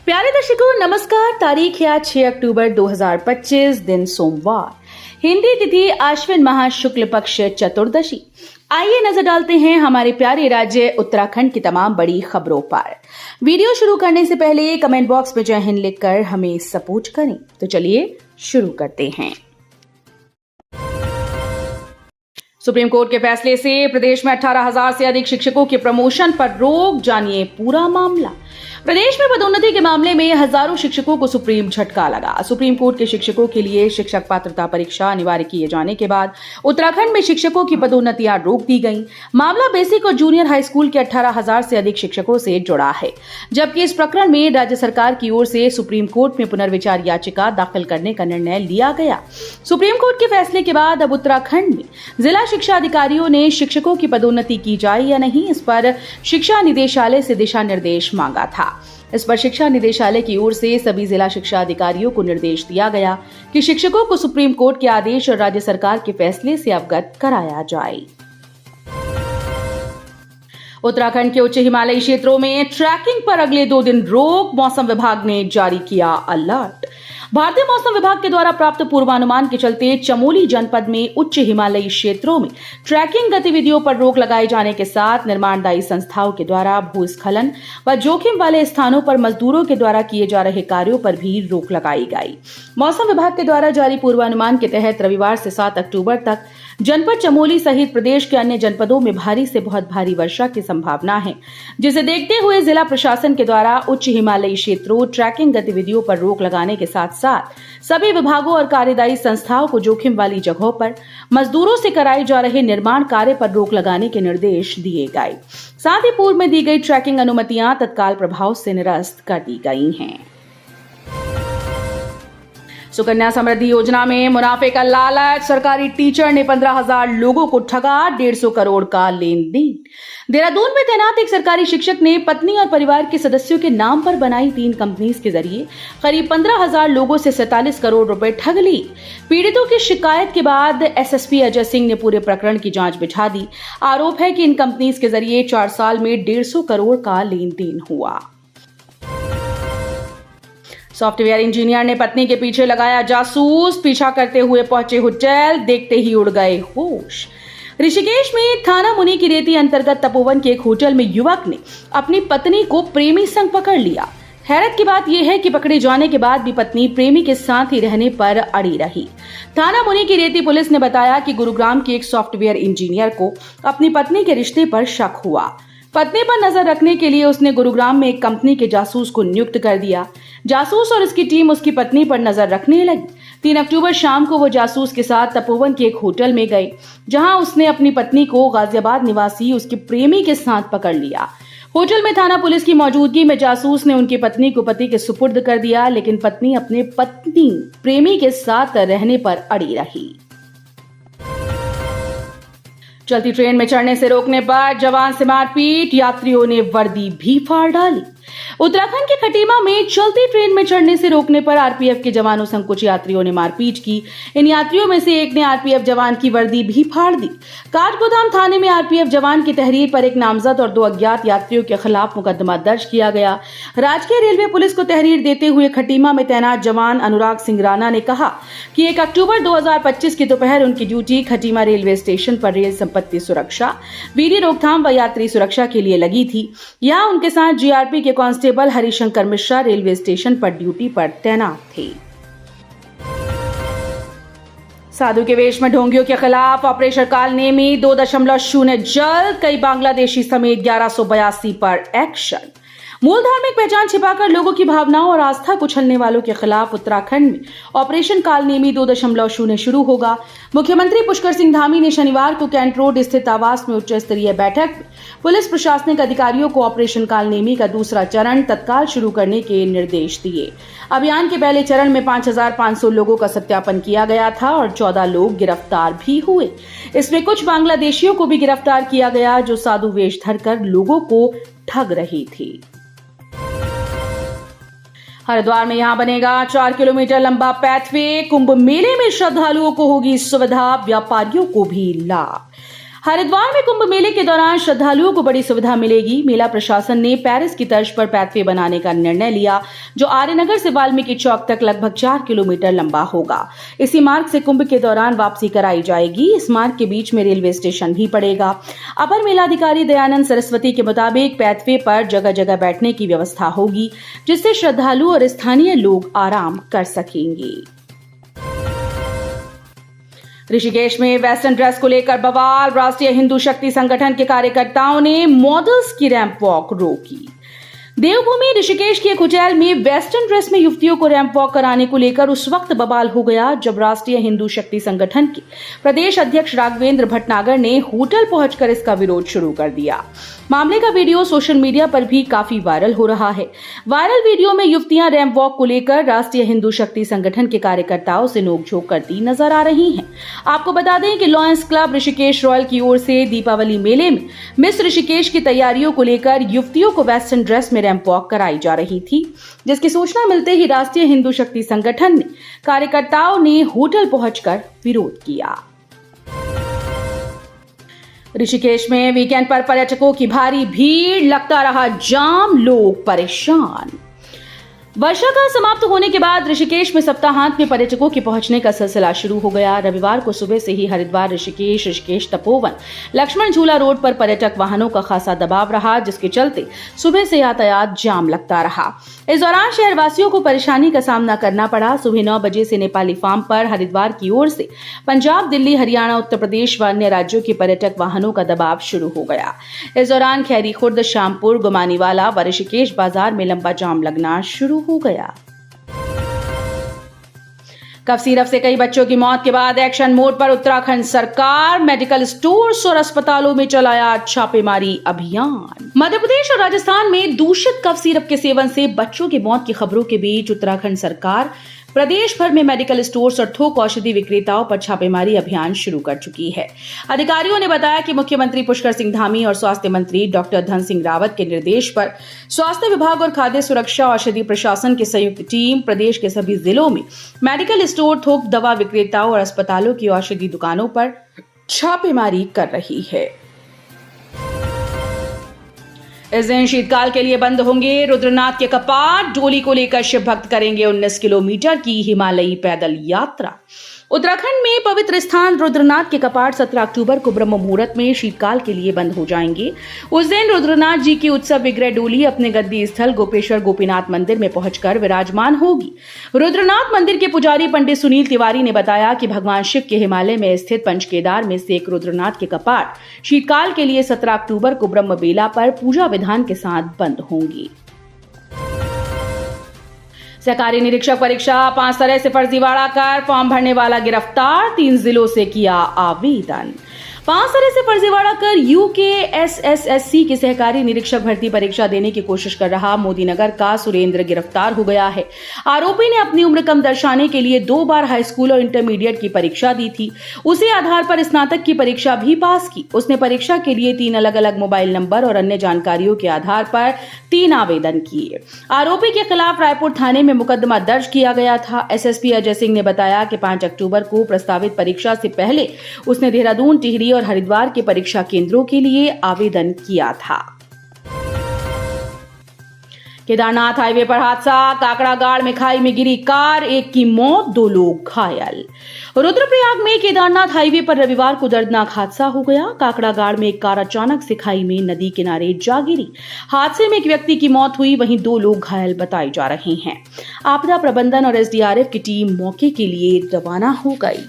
प्यारे दर्शकों नमस्कार। तारीख है 6 अक्टूबर 2025, दिन सोमवार, हिंदी तिथि आश्विन माह शुक्ल पक्ष चतुर्दशी। आइए नजर डालते हैं हमारे प्यारे राज्य उत्तराखंड की तमाम बड़ी खबरों पर। वीडियो शुरू करने से पहले कमेंट बॉक्स में जय हिंद लिखकर हमें सपोर्ट करें। तो चलिए शुरू करते हैं। सुप्रीम कोर्ट के फैसले से प्रदेश में 18,000 से अधिक शिक्षकों के प्रमोशन पर रोक, जानिए पूरा मामला। प्रदेश में पदोन्नति के मामले में हजारों शिक्षकों को सुप्रीम झटका लगा। सुप्रीम कोर्ट के शिक्षकों के लिए शिक्षक पात्रता परीक्षा अनिवार्य किए जाने के बाद उत्तराखंड में शिक्षकों की पदोन्नतियां रोक दी गईं। मामला बेसिक और जूनियर हाई स्कूल के 18,000 से अधिक शिक्षकों से जुड़ा है, जबकि इस प्रकरण में राज्य सरकार की ओर से सुप्रीम कोर्ट में पुनर्विचार याचिका दाखिल करने का निर्णय लिया गया। सुप्रीम कोर्ट के फैसले के बाद अब उत्तराखंड में जिला शिक्षा अधिकारियों ने शिक्षकों की पदोन्नति की जाए या नहीं, इस पर शिक्षा निदेशालय से दिशा निर्देश मांगा था। इस पर शिक्षा निदेशालय की ओर से सभी जिला शिक्षा अधिकारियों को निर्देश दिया गया कि शिक्षकों को सुप्रीम कोर्ट के आदेश और राज्य सरकार के फैसले से अवगत कराया जाए। उत्तराखंड के उच्च हिमालयी क्षेत्रों में ट्रैकिंग पर अगले 2 दिन रोक, मौसम विभाग ने जारी किया अलर्ट। भारतीय मौसम विभाग के द्वारा प्राप्त पूर्वानुमान के चलते चमोली जनपद में उच्च हिमालयी क्षेत्रों में ट्रैकिंग गतिविधियों पर रोक लगाए जाने के साथ निर्माणदायी संस्थाओं के द्वारा भूस्खलन व जोखिम वाले स्थानों पर मजदूरों के द्वारा किए जा रहे कार्यों पर भी रोक लगाई गई। मौसम विभाग के द्वारा जारी पूर्वानुमान के तहत रविवार से 7 अक्टूबर तक जनपद चमोली सहित प्रदेश के अन्य जनपदों में भारी से बहुत भारी वर्षा की संभावना है, जिसे देखते हुए जिला प्रशासन के द्वारा उच्च हिमालयी क्षेत्रों ट्रैकिंग गतिविधियों पर रोक लगाने के साथ साथ सभी विभागों और कार्यदायी संस्थाओं को जोखिम वाली जगहों पर मजदूरों से कराए जा रहे निर्माण कार्य पर रोक लगाने के निर्देश दिए गए। साथ ही पूर्व में दी गई ट्रैकिंग अनुमतियां तत्काल प्रभाव से निरस्त कर दी गई हैं। सुकन्या समृद्धि योजना में मुनाफे का लालच, सरकारी टीचर ने 15,000 लोगों को ठगा, 150 करोड़ का लेन देन। देहरादून में तैनात एक सरकारी शिक्षक ने पत्नी और परिवार के सदस्यों के नाम पर बनाई 3 कंपनीज के जरिए करीब 15,000 लोगों से 47 करोड़ रुपए ठग ली। पीड़ितों की शिकायत के बाद एसएसपी अजय सिंह ने पूरे प्रकरण की जांच बिठा दी। आरोप है कि इन कंपनीज के जरिए 4 साल में 150 करोड़ का लेन देन हुआ। सॉफ्टवेयर इंजीनियर ने पत्नी के पीछे लगाया जासूस, पीछा करते हुए पहुंचे होटल, देखते ही उड़ गए होश। ऋषिकेश में थाना मुनि की रेती अंतर्गत तपोवन के एक होटल में युवक ने अपनी पत्नी को प्रेमी संग पकड़ लिया। हैरत की बात यह है कि पकड़े जाने के बाद भी पत्नी प्रेमी के साथ ही रहने पर अड़ी रही। थाना मुनि की रेती पुलिस ने बताया कि गुरुग्राम के एक सॉफ्टवेयर इंजीनियर को अपनी पत्नी के रिश्ते पर शक हुआ। पत्नी पर नजर रखने के लिए उसने गुरुग्राम में एक कंपनी के जासूस को नियुक्त कर दिया। जासूस और उसकी टीम उसकी पत्नी पर नजर रखने लगी। 3 अक्टूबर शाम को वो जासूस के साथ तपोवन के एक होटल में गए, जहां उसने अपनी पत्नी को गाजियाबाद निवासी उसके प्रेमी के साथ पकड़ लिया। होटल में थाना पुलिस की मौजूदगी में जासूस ने उनकी पत्नी को पति के सुपुर्द कर दिया, लेकिन पत्नी अपने प्रेमी के साथ रहने पर अड़ी रही। चलती ट्रेन में चढ़ने से रोकने पर जवान से मारपीट, यात्रियों ने वर्दी भी फाड़ डाली। उत्तराखंड के खटीमा में चलती ट्रेन में चढ़ने से रोकने पर आरपीएफ के जवानों संग कुछ यात्रियों ने मारपीट की। इन यात्रियों में से एक ने आरपीएफ जवान की वर्दी भी फाड़ दी। काठगोदाम थाने में आरपीएफ जवान की तहरीर पर एक नामजद और 2 अज्ञात यात्रियों के खिलाफ मुकदमा दर्ज किया गया। राजकीय रेलवे पुलिस को तहरीर देते हुए खटीमा में तैनात जवान अनुराग सिंह राणा ने कहा कि 1 अक्टूबर 2025 की दोपहर उनकी ड्यूटी खटीमा रेलवे स्टेशन पर रेल संपत्ति सुरक्षा, बीडी रोकथाम व यात्री सुरक्षा के लिए लगी थी। यहाँ उनके साथ जीआरपी के constable Harishankar Mishra railway station पर ड्यूटी पर तैनात थे। साधु के वेश में ढोंगियों के खिलाफ ऑपरेशन कालनेमी, 2.0 जल्द, कई बांग्लादेशी समेत 1182 पर एक्शन। मूल धार्मिक पहचान छिपाकर लोगों की भावनाओं और आस्था को छलने वालों के खिलाफ उत्तराखंड में ऑपरेशन कालनेमी 2.0 शुरू होगा। मुख्यमंत्री पुष्कर सिंह धामी ने शनिवार को कैंट रोड स्थित आवास में उच्च स्तरीय बैठक में पुलिस प्रशासनिक अधिकारियों को ऑपरेशन कालनेमी का दूसरा चरण तत्काल शुरू करने के निर्देश दिए। अभियान के पहले चरण में 5,500 लोगों का सत्यापन किया गया था और 14 लोग गिरफ्तार भी हुए। इसमें कुछ बांग्लादेशियों को भी गिरफ्तार किया गया, जो साधु वेश धरकर लोगों को ठग रही थी। हरिद्वार में यहां बनेगा 4 किलोमीटर लंबा पैथवे। कुंभ मेले में श्रद्धालुओं को होगी सुविधा, व्यापारियों को भी लाभ। हरिद्वार में कुंभ मेले के दौरान श्रद्धालुओं को बड़ी सुविधा मिलेगी। मेला प्रशासन ने पेरिस की तर्ज पर पैथवे बनाने का निर्णय लिया, जो आर्यनगर से वाल्मीकि चौक तक लगभग 4 किलोमीटर लंबा होगा। इसी मार्ग से कुंभ के दौरान वापसी कराई जाएगी। इस मार्ग के बीच में रेलवे स्टेशन भी पड़ेगा। अपर मेलाधिकारी दयानंद सरस्वती के मुताबिक पैथवे पर जगह जगह बैठने की व्यवस्था होगी, जिससे श्रद्धालु और स्थानीय लोग आराम कर सकेंगे। ऋषिकेश में वेस्टर्न ड्रेस को लेकर बवाल। राष्ट्रीय हिंदू शक्ति संगठन के कार्यकर्ताओं ने मॉडल्स की रैंप वॉक रोकी। देवभूमि ऋषिकेश के एक होटल में वेस्टर्न ड्रेस में युवतियों को रैंप वॉक कराने को लेकर उस वक्त बवाल हो गया जब राष्ट्रीय हिंदू शक्ति संगठन के प्रदेश अध्यक्ष राघवेंद्र भटनागर ने होटल पहुंचकर इसका विरोध शुरू कर दिया। मामले का वीडियो सोशल मीडिया पर भी काफी वायरल हो रहा है। वायरल वीडियो में युवतियां रैंप वॉक को लेकर राष्ट्रीय हिंदू शक्ति संगठन के कार्यकर्ताओं से नोकझोंक करती नजर आ रही हैं। आपको बता दें कि लॉयंस क्लब ऋषिकेश रॉयल की ओर से दीपावली मेले में मिस ऋषिकेश की तैयारियों को लेकर युवतियों को वेस्टर्न ड्रेस में रैंप वॉक कराई जा रही थी, जिसकी सूचना मिलते ही राष्ट्रीय हिंदू शक्ति संगठन ने कार्यकर्ताओं ने होटल पहुंचकर विरोध किया। ऋषिकेश में वीकेंड पर पर्यटकों की भारी भीड़, लगता रहा जाम, लोग परेशान। वर्षा का समाप्त होने के बाद ऋषिकेश में सप्ताहांत में पर्यटकों के पहुंचने का सिलसिला शुरू हो गया। रविवार को सुबह से ही हरिद्वार ऋषिकेश तपोवन लक्ष्मण झूला रोड पर पर्यटक वाहनों का खासा दबाव रहा, जिसके चलते सुबह से यातायात जाम लगता रहा। इस दौरान शहरवासियों को परेशानी का सामना करना पड़ा। सुबह 9 बजे से नेपाली फार्म पर हरिद्वार की ओर से पंजाब, दिल्ली, हरियाणा, उत्तर प्रदेश व अन्य राज्यों के पर्यटक वाहनों का दबाव शुरू हो गया। इस दौरान खैरी खुर्द, श्यामपुर, गुमानीवाला व ऋषिकेश बाजार में लंबा जाम लगना शुरू हो गया। कफ सिरप से कई बच्चों की मौत के बाद एक्शन मोड पर उत्तराखंड सरकार। मेडिकल स्टोर्स और अस्पतालों में चलाया छापेमारी अभियान। मध्य प्रदेश और राजस्थान में दूषित कफ सिरप के सेवन से बच्चों की मौत की खबरों के बीच उत्तराखंड सरकार प्रदेश भर में मेडिकल स्टोर्स और थोक औषधि विक्रेताओं पर छापेमारी अभियान शुरू कर चुकी है। अधिकारियों ने बताया कि मुख्यमंत्री पुष्कर सिंह धामी और स्वास्थ्य मंत्री डॉक्टर धन सिंह रावत के निर्देश पर स्वास्थ्य विभाग और खाद्य सुरक्षा औषधि प्रशासन की संयुक्त टीम प्रदेश के सभी जिलों में मेडिकल स्टोर, थोक दवा विक्रेताओं और अस्पतालों की औषधि दुकानों पर छापेमारी कर रही है। इस दिन शीतकाल के लिए बंद होंगे रुद्रनाथ के कपाट। डोली को लेकर शिव भक्त करेंगे 19 किलोमीटर की हिमालयी पैदल यात्रा। उत्तराखंड में पवित्र स्थान रुद्रनाथ के कपाट 17 अक्टूबर को ब्रह्म मुहूर्त में शीतकाल के लिए बंद हो जाएंगे। उस दिन रुद्रनाथ जी की उत्सव विग्रह डोली अपने गद्दी स्थल गोपेश्वर गोपीनाथ मंदिर में पहुंचकर विराजमान होगी। रुद्रनाथ मंदिर के पुजारी पंडित सुनील तिवारी ने बताया कि भगवान शिव के हिमालय में स्थित पंचकेदार में से एक रुद्रनाथ के कपाट शीतकाल के लिए 17 अक्टूबर को ब्रह्म बेला पर पूजा विधान के साथ बंद होंगी। सहकारी निरीक्षक परीक्षा 5 तरह से फर्जीवाड़ा कर फॉर्म भरने वाला गिरफ्तार। 3 जिलों से किया आवेदन। 5 तरह से फर्जीवाड़ा कर यूकेएसएसएससी की सहकारी निरीक्षक भर्ती परीक्षा देने की कोशिश कर रहा मोदीनगर का सुरेंद्र गिरफ्तार हो गया है। आरोपी ने अपनी उम्र कम दर्शाने के लिए 2 बार हाई स्कूल और इंटरमीडिएट की परीक्षा दी थी। उसी आधार पर स्नातक की परीक्षा भी पास की। उसने परीक्षा के लिए 3 अलग अलग मोबाइल नंबर और अन्य जानकारियों के आधार पर 3 आवेदन किए। आरोपी के खिलाफ रायपुर थाने में मुकदमा दर्ज किया गया था। एसएसपी अजय सिंह ने बताया कि 5 अक्टूबर को प्रस्तावित परीक्षा से पहले उसने देहरादून, टिहरी और हरिद्वार के परीक्षा केंद्रों के लिए आवेदन किया था। केदारनाथ हाईवे पर हादसा। काकड़ागाड़ में खाई में गिरी कार, 1 की मौत, 2 लोग घायल। रुद्रप्रयाग में केदारनाथ हाईवे पर रविवार को दर्दनाक हादसा हो गया। काकड़ागाड़ में एक कार अचानक से खाई में नदी किनारे जा गिरी। हादसे में एक व्यक्ति की मौत हुई, वहीं 2 लोग घायल बताए जा रहे हैं। आपदा प्रबंधन और एसडीआरएफ की टीम मौके के लिए रवाना हो गई।